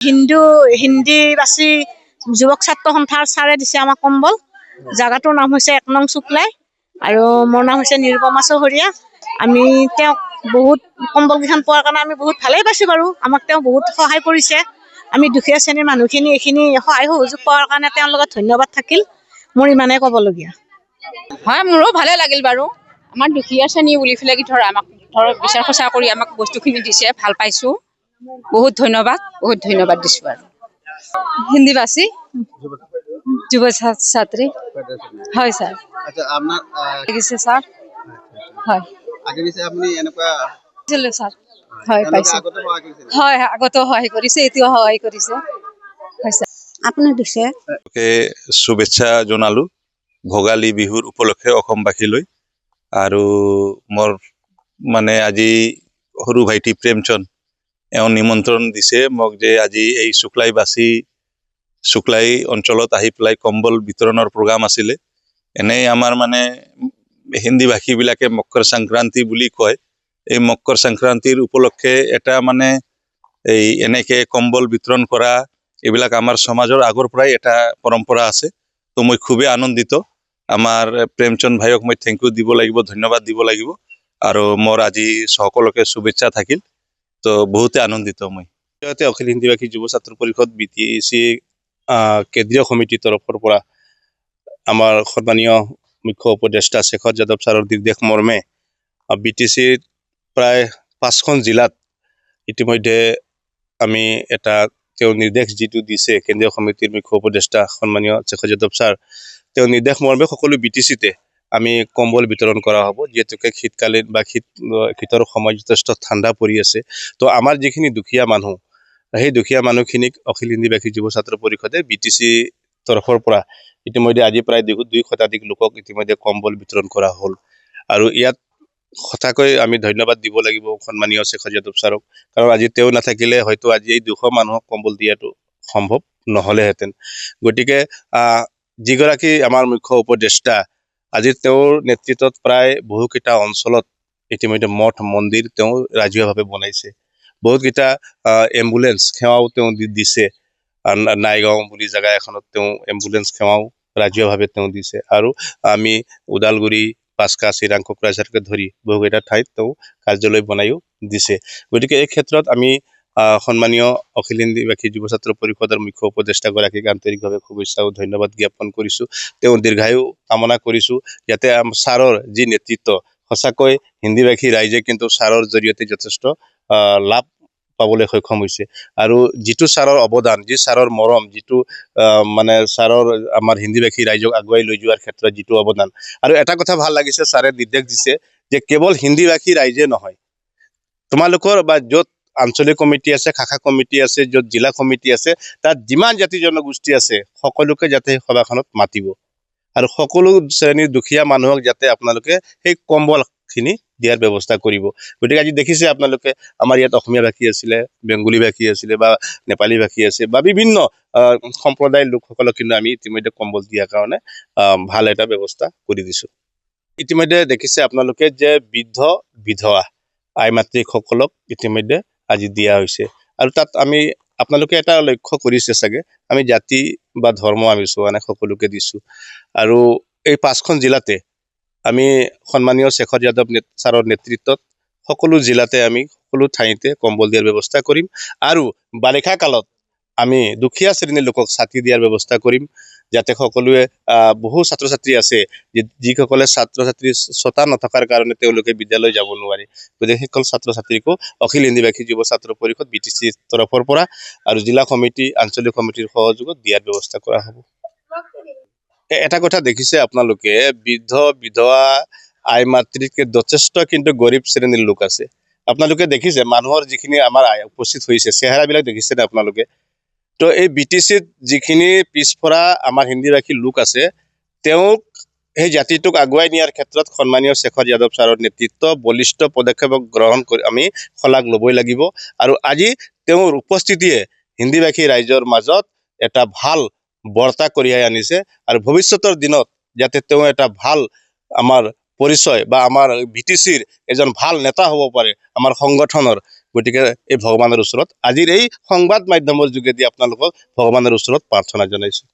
হিন্দীভাষী যুৱক ছাত্ৰ সন্থাৰ ছাৰে দিছে আমাক কম্বল। জাগাটোৰ নাম হৈছে ১ নং চুকলাই আৰু মোৰ নাম হৈছে নিৰুপমা চহৰীয়া। আমি তেওঁক বহুত কম্বলকেইখন পোৱাৰ কাৰণে আমি বহুত ভালেই পাইছোঁ বাৰু। আমাক তেওঁ বহুত সহায় কৰিছে। আমি দুখীয়া শ্ৰেণীৰ মানুহখিনি এইখিনি সহায় সহযোগ পোৱাৰ কাৰণে তেওঁৰ লগত ধন্যবাদ থাকিল। মোৰ ইমানেই ক'বলগীয়া। হয়, মোৰো ভালে লাগিল বাৰু। আমাৰ দুখীয়া শ্ৰেণী বুলি পেলাই আমাক বিচাৰ খোঁচা কৰি আমাক বস্তুখিনি দিছে, ভাল পাইছোঁ। বহুত ধন্যবাদ দিছোঁ আৰু। হিন্দীভাষী যুৱ ছাত্ৰী হয় ছাৰ। লাগিছে ছাৰ। হয় ছাৰ। হয় পাইছোঁ। হয় আগতেও সহায় কৰিছে, এতিয়াও সহায় কৰিছে। আপুনি দিছে। শুভেচ্ছা জনালো ভোগালী বিহুৰ উপলক্ষে অসমবাসীলৈ। আৰু মোৰ মানে আজি সৰু ভাইটি প্ৰেমচন্দ এওঁ নিমন্ত্ৰণ দিছে মোক যে আজি এই শুক্লাই অঞ্চলত আহি পেলাই কম্বল বিতৰণৰ প্ৰগ্ৰাম আছিলে। এনেই আমাৰ মানে হিন্দী ভাষীবিলাকে মকৰ সংক্ৰান্তি বুলি কয়। এই মকৰ সংক্ৰান্তিৰ উপলক্ষে এটা মানে এই এনেকে কম্বল বিতৰণ কৰা এইবিলাক আমাৰ সমাজৰ আগৰ পৰাই এটা পৰম্পৰা আছে। তো মই খুবেই আনন্দিত। আমাৰ প্ৰেমচন্দ ভাইক মই থেংক ইউ দিব লাগিব, ধন্যবাদ দিব লাগিব। আৰু মোৰ আজি সকলোকে শুভেচ্ছা থাকিল। তো বহুতে আনন্দিত মই। অখিল হিন্দীভাষী যুৱ ছাত্ৰ পৰিষদ BTC কেন্দ্ৰীয় সমিতিৰ তৰফৰ পৰা আমাৰ সন্মানীয় মুখ্য উপদেষ্টা শেখৰ যাদৱ ছাৰৰ নিৰ্দেশ মৰ্মে BTCৰ প্ৰায় 5খন জিলাত ইতিমধ্যে আমি এটা তেওঁ নিৰ্দেশ যিটো দিছে কেন্দ্ৰীয় সমিতিৰ মুখ্য উপদেষ্টা সন্মানীয় শেখৰ যাদৱ ছাৰ, তেওঁ নিৰ্দেশ মৰ্মে সকলো BTCতে আমি কম্বল বিতৰণ কৰা হ'ব। যিহেতুকে শীতকালীন বা শীতৰ সময় যথেষ্ট ঠাণ্ডা পৰি আছে। তো আমাৰ যিখিনি দুখীয়া মানুহ, সেই দুখীয়া মানুহখিনিক অখিল হিন্দীভাষী যুৱ ছাত্ৰ পৰিষদে BTC তৰফৰ পৰা ইতিমধ্যে আজি প্ৰায় 2 শতাধিক লোকক ইতিমধ্যে কম্বল বিতৰণ কৰা হ'ল। আৰু ইয়াত সঁচাকৈ আমি ধন্যবাদ দিব লাগিব সন্মানীয় শেখৰ যাদৱ ছাৰক। কাৰণ আজি তেওঁ নাথাকিলে হয়তো আজি এই 200 মানুহক কম্বল দিয়াটো সম্ভৱ নহ'লেহেঁতেন। গতিকে যিগৰাকী আমাৰ মুখ্য উপদেষ্টা, আজি তেওঁৰ নেতৃত্বত প্ৰায় বহুকেইটা অঞ্চলত ইতিমধ্যে মঠ মন্দিৰ তেওঁ ৰাজহুৱাভাৱে বনাইছে। বহুতকেইটা এম্বুলেন্স সেৱাও তেওঁ দিছে। নাইগাঁও বুলি জেগা এখনত তেওঁ এম্বুলেন্স সেৱাও ৰাজহুৱাভাৱে তেওঁ দিছে। আৰু আমি ওদালগুৰি, পাঁচকা, চিৰাং, কোকৰাঝাৰকে ধৰি বহুকেইটা ঠাইত তেওঁ কাৰ্যালয় বনাইও দিছে। গতিকে এই ক্ষেত্ৰত আমি সন্মানীয় অখিল হিন্দীভাষী যুৱ ছাত্ৰ পৰিষদৰ মুখ্য উপদেষ্টাগৰাকীক আন্তৰিকভাৱে শুভেচ্ছা আৰু ধন্যবাদ জ্ঞাপন কৰিছোঁ। তেওঁ দীৰ্ঘায়ু কামনা কৰিছোঁ, যাতে ছাৰৰ যি নেতৃত্ব, সঁচাকৈ হিন্দীভাষী ৰাইজে কিন্তু ছাৰৰ জৰিয়তে যথেষ্ট লাভ পাবলৈ সক্ষম হৈছে। আৰু যিটো ছাৰৰ অৱদান, যি ছাৰৰ মৰম, যিটো মানে ছাৰৰ আমাৰ হিন্দীভাষী ৰাইজক আগুৱাই লৈ যোৱাৰ ক্ষেত্ৰত যিটো অৱদান। আৰু এটা কথা ভাল লাগিছে, ছাৰে নিৰ্দেশ দিছে যে কেৱল হিন্দীভাষী ৰাইজে নহয়, তোমালোকৰ বা য'ত আঞ্চলিক কমিটি আছে, শাখা কমিটি আছে, য'ত জিলা কমিটি আছে, তাত যিমান জাতি জনগোষ্ঠী আছে সকলোকে যাতে সভাখনত মাতিব। আৰু সকলো শ্ৰেণীৰ দুখীয়া মানুহক যাতে আপোনালোকে সেই কম্বলখিনি দিয়াৰ ব্যৱস্থা কৰিব। গতিকে আজি দেখিছে আপোনালোকে, আমাৰ ইয়াত অসমীয়া ভাষী আছিলে, বেংগলী ভাষী আছিলে বা নেপালী ভাষী আছে বা বিভিন্ন সম্প্ৰদায়ৰ লোকসকলক কিন্তু আমি ইতিমধ্যে কম্বল দিয়াৰ কাৰণে ভাল এটা ব্যৱস্থা কৰি দিছোঁ। ইতিমধ্যে দেখিছে আপোনালোকে যে বৃদ্ধ বিধৱা আই মাতৃসকলক ইতিমধ্যে আজি দিয়া হৈছে। আৰু তাত আমি আপোনালোকে এটা লক্ষ্য কৰিছে চাগে, আমি জাতি বা ধৰ্ম আমি চোৱা নাই, সকলোকে দিছোঁ। আৰু এই 5খন জিলাতে আমি সন্মানীয় শেখৰ যাদৱ ছাৰৰ নেতৃত্বত সকলো জিলাতে আমি সকলো ঠাইতে কম্বল দিয়াৰ ব্যৱস্থা কৰিম। আৰু বাৰিষা কালত আমি দুখীয়া শ্ৰেণীৰ লোকক ছাতি দিয়াৰ ব্যৱস্থা কৰিম, যাতে সকলোৱে বহু ছাত্ৰ ছাত্ৰী আছে যিসকলে ছাত্ৰ ছাত্ৰীৰ ছটা নথকাৰ কাৰণে তেওঁলোকে বিদ্যালয় যাব নোৱাৰে। গতিকে সেইসকল ছাত্ৰ ছাত্ৰীকো অখিল হিন্দীভাষী যুৱ ছাত্ৰ পৰিষদ BTC তৰফৰ পৰা আৰু জিলা কমিটি, আঞ্চলিক কমিটিৰ সহযোগত দিয়াৰ ব্যৱস্থা কৰা হ'ব। এটা কথা দেখিছে আপোনালোকে, বৃদ্ধ বিধৱা আই মাতৃতকৈ যথেষ্ট কিন্তু গৰীব শ্ৰেণীৰ লোক আছে। আপোনালোকে দেখিছে মানুহৰ যিখিনি আমাৰ উপস্থিত হৈছে, চেহেৰাবিলাক দেখিছেনে আপোনালোকে? তো এই BTCত যিখিনি পিছপৰা আমাৰ হিন্দীভাষী লোক আছে, তেওঁক সেই জাতিটোক আগুৱাই নিয়াৰ ক্ষেত্ৰত সন্মানীয় শেখৰ যাদৱ ছাৰৰ নেতৃত্ব বলিষ্ঠ পদক্ষেপ গ্ৰহণ কৰি আমি শলাগ ল'বই লাগিব। আৰু আজি তেওঁৰ উপস্থিতিয়ে হিন্দীভাষী ৰাইজৰ মাজত এটা ভাল বাৰ্তা কঢ়িয়াই আনিছে। আৰু ভৱিষ্যতৰ দিনত যাতে তেওঁ এটা ভাল আমাৰ পৰিচয় বা আমাৰ BTCৰ এজন ভাল নেতা হ'ব পাৰে, আমাৰ সংগঠনৰ, গতিকে এই ভগৱানৰ ওচৰত আজিৰ এই সংবাদ মাধ্যমৰ যোগেদি আপোনালোকক ভগৱানৰ ওচৰত প্ৰাৰ্থনা জনাইছোঁ